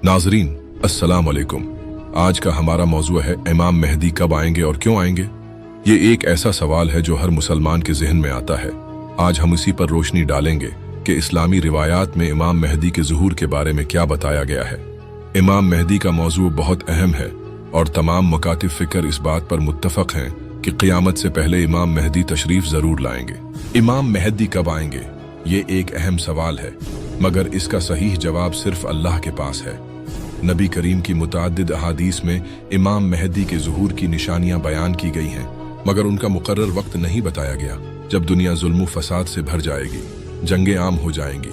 नाजरीन अस्सलाम वालेकुम। आज का हमारा मौजू है इमाम मेहदी कब आएंगे और क्यों आएंगे। ये एक ऐसा सवाल है जो हर मुसलमान के जहन में आता है। आज हम इसी पर रोशनी डालेंगे कि इस्लामी रिवायात में इमाम मेहदी के ज़ुहूर के बारे में क्या बताया गया है। इमाम मेहदी का मौजू बहुत अहम है और तमाम मुकातिब फिक्र इस बात पर मुत्तफक हैं कि क़यामत से पहले इमाम मेहदी तशरीफ ज़रूर लाएंगे। इमाम मेहदी कब आएंगे, ये एक अहम सवाल है, मगर इसका सही जवाब सिर्फ अल्लाह के पास है। नबी करीम की मुतअद्दिद अहादीस में इमाम मेहदी के ज़ुहूर की निशानियां बयान की गई हैं, मगर उनका मुकर्रर वक्त नहीं बताया गया। जब दुनिया जुल्म फसाद से भर जाएगी, जंगें आम हो जाएंगी,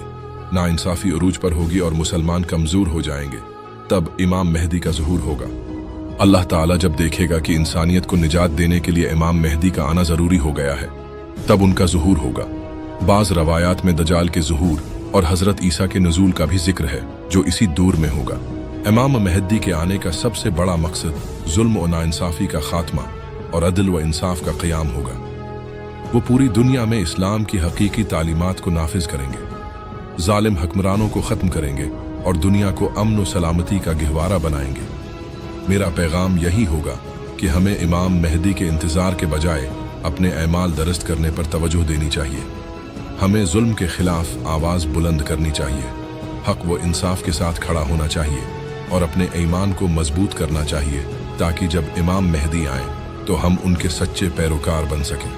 नाइंसाफ़ी उरूज पर होगी और मुसलमान कमज़ोर हो जाएंगे, तब इमाम मेहदी का ज़ुहूर होगा। अल्लाह ताला जब देखेगा कि इंसानियत को निजात देने के लिए इमाम मेहदी का आना ज़रूरी हो गया है, तब उनका ज़ुहूर होगा। बाज़ रवायात में दजाल के ज़ुहूर और हज़रत ईसा के नुज़ूल का भी जिक्र है, जो इसी दौर में होगा। इमाम मेहदी के आने का सबसे बड़ा मकसद जुल्म और नाइंसाफ़ी का खात्मा और अदल व इंसाफ का क़याम होगा। वो पूरी दुनिया में इस्लाम की हकीकी तालीमात को नाफिज करेंगे, जालिम हुक्मरानों को ख़त्म करेंगे और दुनिया को अमन व सलामती का गहवारा बनाएंगे। मेरा पैगाम यही होगा कि हमें इमाम मेहदी के इंतज़ार के बजाय अपने ऐमाल दरस्त करने पर तवज्जो देनी चाहिए। हमें जुल्म के खिलाफ आवाज़ बुलंद करनी चाहिए, हक व इंसाफ के साथ खड़ा होना चाहिए और अपने ईमान को मजबूत करना चाहिए, ताकि जब इमाम मेहदी आए तो हम उनके सच्चे पैरोकार बन सकें।